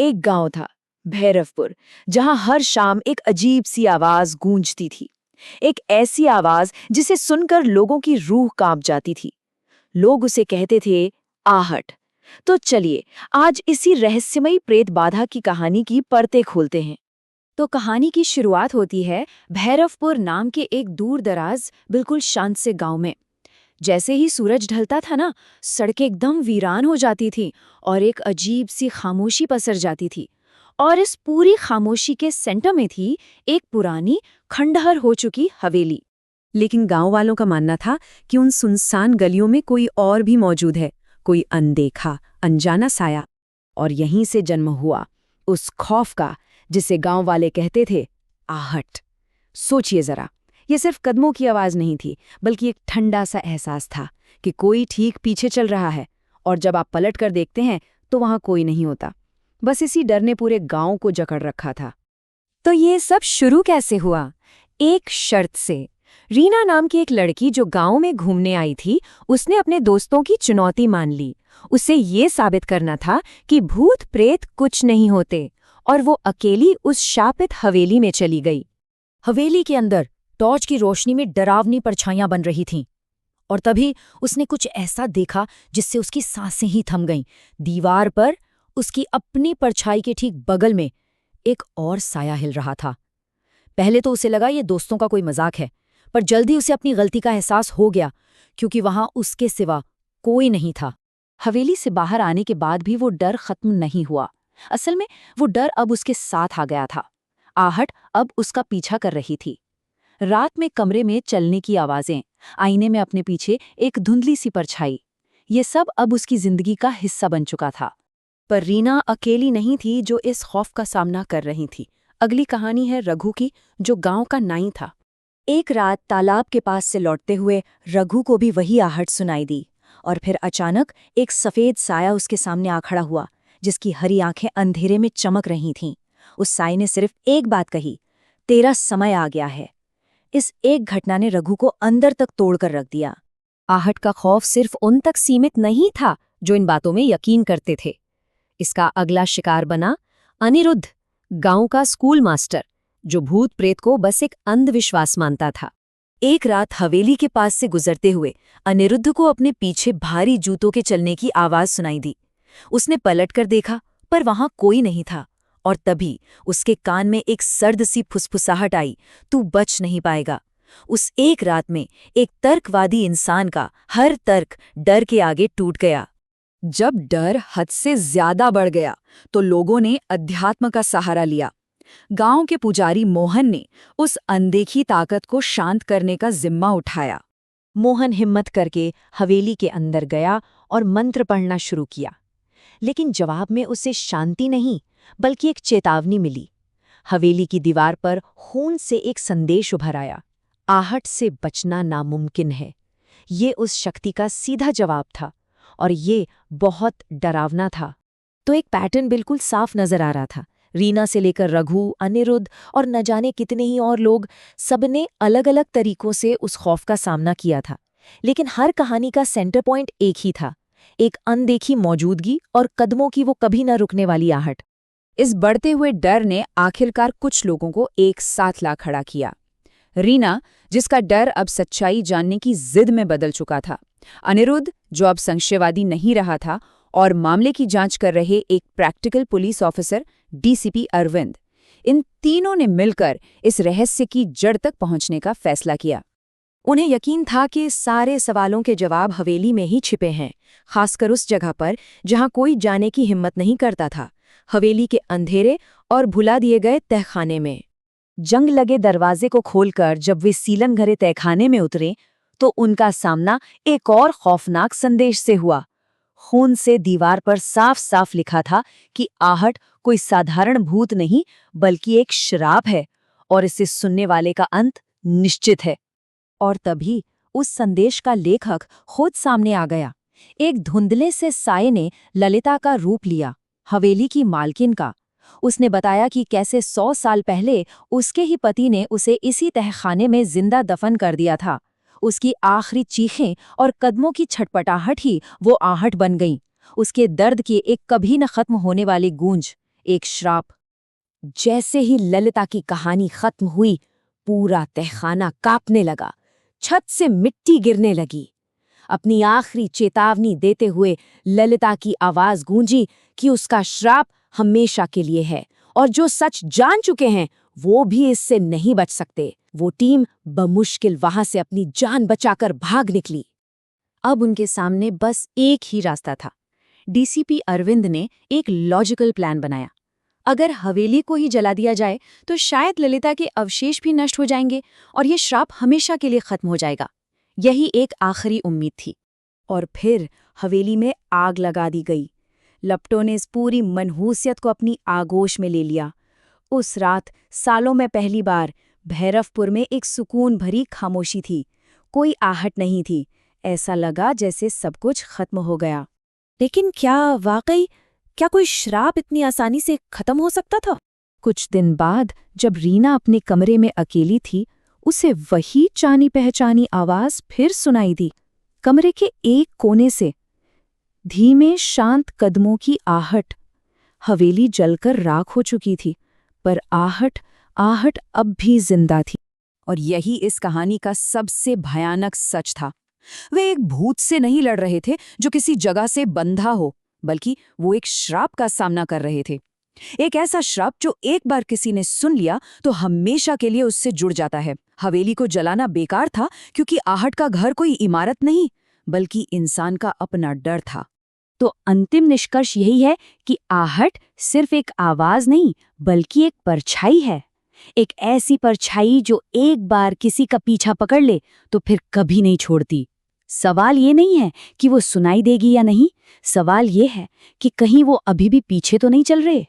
एक गांव था, भैरवपुर, जहां हर शाम एक अजीब सी आवाज गूंजती थी। एक ऐसी आवाज जिसे सुनकर लोगों की रूह कांप जाती थी। लोग उसे कहते थे आहट। तो चलिए, आज इसी रहस्यमयी प्रेत बाधा की कहानी की परतें खोलते हैं। तो कहानी की शुरुआत होती है भैरवपुर नाम के एक दूर दराज बिल्कुल शांत से गांव में। जैसे ही सूरज ढलता था ना, सड़कें एकदम वीरान हो जाती थी और एक अजीब सी खामोशी पसर जाती थी। और इस पूरी खामोशी के सेंटर में थी एक पुरानी खंडहर हो चुकी हवेली। लेकिन गांव वालों का मानना था कि उन सुनसान गलियों में कोई और भी मौजूद है, कोई अनदेखा अनजाना साया। और यहीं से जन्म हुआ उस खौफ का, जिसे गांव वाले कहते थे आहट। सोचिए जरा, ये सिर्फ कदमों की आवाज नहीं थी, बल्कि एक ठंडा सा एहसास था कि कोई ठीक पीछे चल रहा है। और जब आप पलट कर देखते हैं तो वहां कोई नहीं होता। बस इसी डर ने पूरे गांव को जकड़ रखा था। तो ये सब शुरू कैसे हुआ? एक शर्त से। रीना नाम की एक लड़की जो गांव में घूमने आई थी, उसने अपने दोस्तों की चुनौती मान ली। उसे ये साबित करना था कि भूत प्रेत कुछ नहीं होते, और वो अकेली उस शापित हवेली में चली गई। हवेली के अंदर टॉर्च की रोशनी में डरावनी परछाइयां बन रही थीं। और तभी उसने कुछ ऐसा देखा जिससे उसकी सांसें ही थम गईं। दीवार पर उसकी अपनी परछाई के ठीक बगल में एक और साया हिल रहा था। पहले तो उसे लगा ये दोस्तों का कोई मजाक है, पर जल्दी उसे अपनी गलती का एहसास हो गया, क्योंकि वहां उसके सिवा कोई नहीं था। हवेली से बाहर आने के बाद भी वो डर खत्म नहीं हुआ। असल में वो डर अब उसके साथ आ गया था। आहट अब उसका पीछा कर रही थी। रात में कमरे में चलने की आवाजें, आईने में अपने पीछे एक धुंधली सी परछाई, ये सब अब उसकी जिंदगी का हिस्सा बन चुका था। पर रीना अकेली नहीं थी जो इस खौफ का सामना कर रही थी। अगली कहानी है रघु की, जो गांव का नाई था। एक रात तालाब के पास से लौटते हुए रघु को भी वही आहट सुनाई दी। और फिर अचानक एक सफेद साया उसके सामने आ खड़ा हुआ, जिसकी हरी आंखें अंधेरे में चमक रही थीं। उस साये ने सिर्फ एक बात कही, तेरा समय आ गया है। इस एक घटना ने रघु को अंदर तक तोड़कर रख दिया। आहट का खौफ सिर्फ उन तक सीमित नहीं था जो इन बातों में यकीन करते थे। इसका अगला शिकार बना अनिरुद्ध, गांव का स्कूल मास्टर, जो भूत प्रेत को बस एक अंधविश्वास मानता था। एक रात हवेली के पास से गुजरते हुए अनिरुद्ध को अपने पीछे भारी जूतों के चलने की आवाज सुनाई दी। उसने पलटकर देखा, पर वहां कोई नहीं था। और तभी उसके कान में एक सर्द सी फुसफुसाहट आई, तू बच नहीं पाएगा। उस एक रात में एक तर्कवादी इंसान का हर तर्क डर के आगे टूट गया। जब डर हद से ज्यादा बढ़ गया तो लोगों ने अध्यात्म का सहारा लिया। गांव के पुजारी मोहन ने उस अनदेखी ताकत को शांत करने का जिम्मा उठाया। मोहन हिम्मत करके हवेली के अंदर गया और मंत्र पढ़ना शुरू किया। लेकिन जवाब में उसे शांति नहीं, बल्कि एक चेतावनी मिली। हवेली की दीवार पर खून से एक संदेश उभर आया, आहट से बचना नामुमकिन है। ये उस शक्ति का सीधा जवाब था, और ये बहुत डरावना था। तो एक पैटर्न बिल्कुल साफ नजर आ रहा था। रीना से लेकर रघु, अनिरुद्ध और न जाने कितने ही और लोग, सबने अलग अलग तरीकों से उस खौफ का सामना किया था। लेकिन हर कहानी का सेंटर पॉइंट एक ही था, एक अनदेखी मौजूदगी और कदमों की वो कभी न रुकने वाली आहट। इस बढ़ते हुए डर ने आखिरकार कुछ लोगों को एक साथ ला खड़ा किया। रीना, जिसका डर अब सच्चाई जानने की जिद में बदल चुका था। अनिरुद्ध, जो अब संशयवादी नहीं रहा था, और मामले की जांच कर रहे एक practical police officer DCP Arvind. इन तीनों ने मिलकर इस रहस्य की जड़ तक पहुंचने का फैसला किया। उन्हें यकीन था कि सारे सवालों के जवाब हवेली में ही छिपे हैं, खासकर उस जगह पर जहां कोई जाने की हिम्मत नहीं करता था, हवेली के अंधेरे और भुला दिए गए तहखाने में। जंग लगे दरवाजे को खोलकर जब वे सीलन घरे तहखाने में उतरे, तो उनका सामना एक और खौफनाक संदेश से हुआ। खून से दीवार पर साफ साफ लिखा था कि आहट कोई साधारण भूत नहीं, बल्कि एक श्राप है, और इसे सुनने वाले का अंत निश्चित है। और तभी उस संदेश का लेखक खुद सामने आ गया। एक धुंधले से साये ने ललिता का रूप लिया, हवेली की मालकिन का। उसने बताया कि कैसे 100 साल पहले उसके ही पति ने उसे इसी तहखाने में जिंदा दफन कर दिया था। उसकी आखिरी चीखें और कदमों की छटपटाहट ही वो आहट बन गईं। उसके दर्द की एक कभी न खत्म होने वाली गूंज, एक श्राप। जैसे ही ललिता की कहानी खत्म हुई, पूरा तहखाना कांपने लगा, छत से मिट्टी गिरने लगी। अपनी आखिरी चेतावनी देते हुए ललिता की आवाज गूंजी कि उसका श्राप हमेशा के लिए है और जो सच जान चुके हैं वो भी इससे नहीं बच सकते। वो टीम बमुश्किल वहां से अपनी जान बचाकर भाग निकली। अब उनके सामने बस एक ही रास्ता था। डीसीपी अरविंद ने एक लॉजिकल प्लान बनाया। अगर हवेली को ही जला दिया जाए तो शायद ललिता के अवशेष भी नष्ट हो जाएंगे और ये श्राप हमेशा के लिए खत्म हो जाएगा। यही एक आखिरी उम्मीद थी। और फिर हवेली में आग लगा दी गई। लपटों ने इस पूरी मनहूसियत को अपनी आगोश में ले लिया। उस रात सालों में पहली बार भैरवपुर में एक सुकून भरी खामोशी थी। कोई आहट नहीं थी। ऐसा लगा जैसे सब कुछ खत्म हो गया। लेकिन क्या कोई श्राप इतनी आसानी से खत्म हो सकता था? कुछ दिन बाद जब रीना अपने कमरे में अकेली थी, उसे वही जानी पहचानी आवाज फिर सुनाई दी। कमरे के एक कोने से धीमे शांत कदमों की आहट। हवेली जलकर राख हो चुकी थी, पर आहट अब भी जिंदा थी। और यही इस कहानी का सबसे भयानक सच था। वे एक भूत से नहीं लड़ रहे थे जो किसी जगह से बंधा हो, बल्कि वो एक श्राप का सामना कर रहे थे। एक ऐसा श्राप जो एक बार किसी ने सुन लिया तो हमेशा के लिए उससे जुड़ जाता है। हवेली को जलाना बेकार था क्योंकि आहट का घर कोई इमारत नहीं, बल्कि इंसान का अपना डर था। तो अंतिम निष्कर्ष यही है कि आहट सिर्फ एक आवाज नहीं, बल्कि एक परछाई है। एक ऐसी परछाई जो एक बार किसी का पीछा पकड़ ले तो फिर कभी नहीं छोड़ती। सवाल ये नहीं है कि वो सुनाई देगी या नहीं, सवाल ये है कि कहीं वो अभी भी पीछे तो नहीं चल रहे।